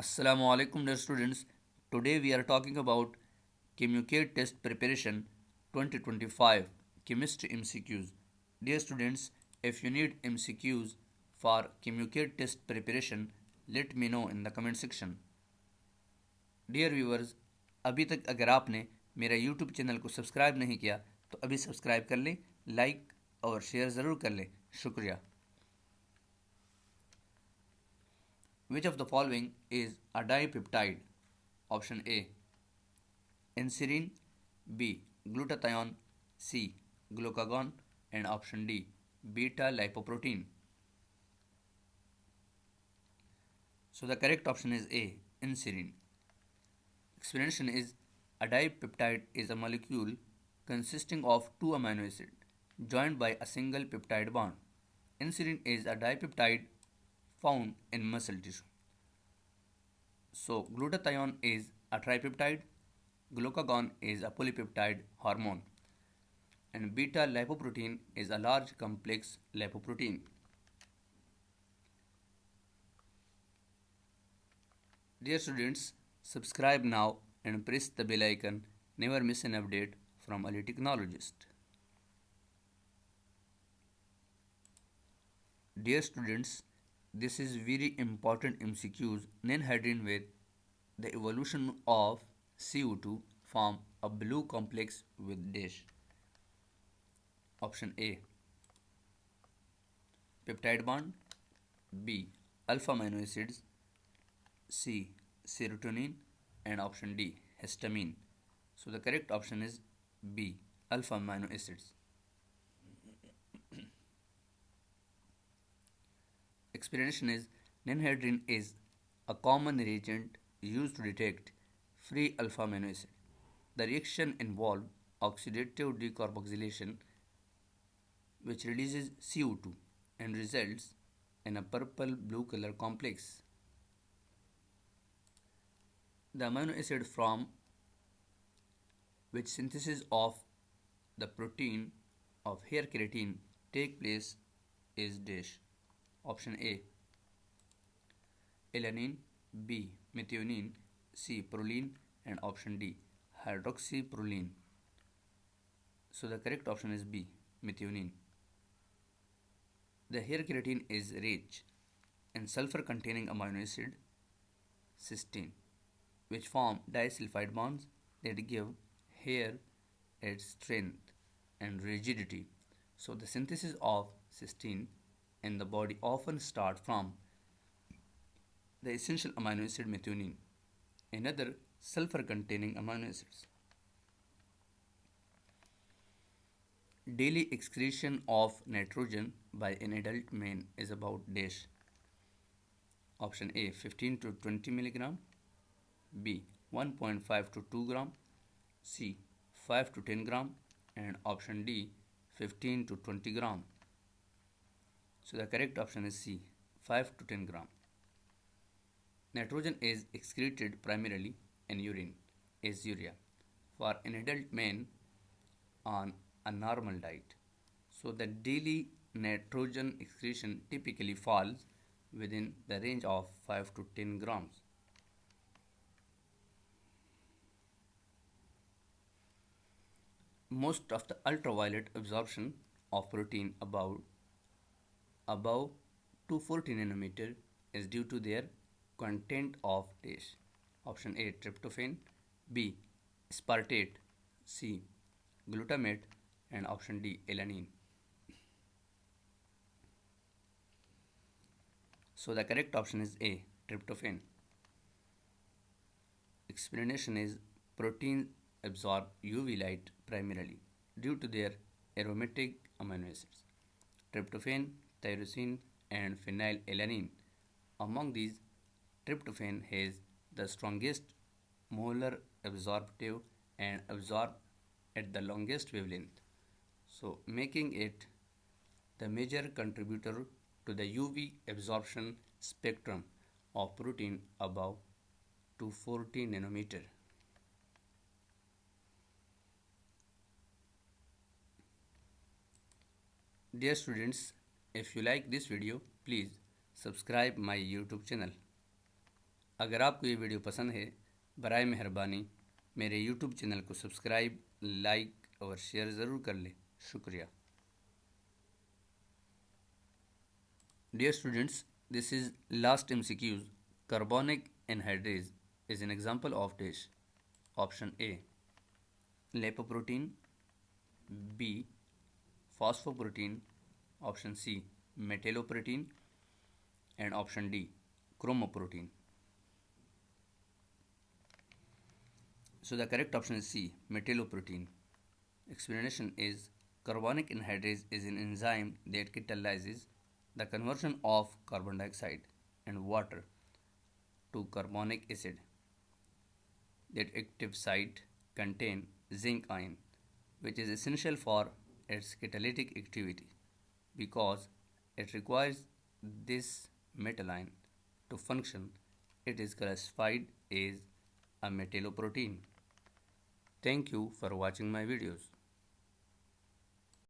Assalamu alaikum dear students. Today we are talking about Kmu-Cat test preparation 2025 chemistry MCQs. Dear students, if you need MCQs for Kmu-Cat test preparation, let me know in the comment section. Dear viewers, अभी तक अगर आपने मेरा YouTube channel को subscribe नहीं किया तो अभी सब्सक्राइब कर लें, लाइक और शेयर ज़रूर कर लें। शुक्रिया। Which of the following is a dipeptide? Option A, inserine, B, glutathione, C, glucagon, and option D, beta lipoprotein. So the correct option is A, inserine. Explanation is a dipeptide is a molecule consisting of two amino acids joined by a single peptide bond. Inserine is a dipeptide found in muscle tissue. So glutathione is a tripeptide, glucagon is a polypeptide hormone, and beta lipoprotein is a large complex lipoprotein. Dear students, subscribe now and press the bell icon. Never miss an update from a technologist. Dear students, this is very important MCQs. Nenhydrin with the evolution of CO2 form a blue complex with dash. Option A, peptide bond, B, alpha amino acids, C, serotonin, and option D, histamine. So the correct option is B, alpha amino acids. Explanation is nenhydrin is a common reagent used to detect free alpha amino acid. The reaction involves oxidative decarboxylation, which releases CO2 and results in a purple blue color complex. The amino acid from which synthesis of the protein of hair keratin take place is dash. Option A, alanine, B, methionine, C, proline, and option D, hydroxyproline. So the correct option is B, methionine. The hair keratin is rich in sulfur containing amino acid cysteine, which form disulfide bonds that give hair its strength and rigidity. So the synthesis of cysteine in the body often start from the essential amino acid methionine and other sulfur containing amino acids. Daily excretion of nitrogen by an adult man is about dash. Option A, 15 to 20 milligram, B, 1.5 to 2 gram, C, 5 to 10 gram, and option D, 15 to 20 gram. So the correct option is C, 5 to 10 gram. Nitrogen is excreted primarily in urine as urea for an adult man on a normal diet. So the daily nitrogen excretion typically falls within the range of 5 to 10 grams. Most of the ultraviolet absorption of protein above 240 nanometer is due to their content of dash. Option A, tryptophan, B, aspartate, C, glutamate, and option D, alanine. So the correct option is A, tryptophan. Explanation is proteins absorb UV light primarily due to their aromatic amino acids, tryptophan, tyrosine, and phenylalanine. Among these, tryptophan has the strongest molar absorptive and absorb at the longest wavelength, so making it the major contributor to the UV absorption spectrum of protein above 240 nanometer. Dear students, if you like this video, please subscribe my YouTube channel. अगर आपको ये video पसंद है, बराए मेहरबानी मेरे YouTube channel को subscribe, like और शेयर ज़रूर कर लें। शुक्रिया। Dear students, this is last MCQs. Carbonic anhydrase is an example of dish. Option A, lipoprotein. B, phosphoprotein. Option C, metalloprotein. And option D, chromoprotein. So the correct option is C, metalloprotein. Explanation is carbonic anhydrase is an enzyme that catalyzes the conversion of carbon dioxide and water to carbonic acid. That active site contain zinc ion, which is essential for its catalytic activity because it requires this metal ion to function. It is classified as a metalloprotein. Thank you for watching my videos.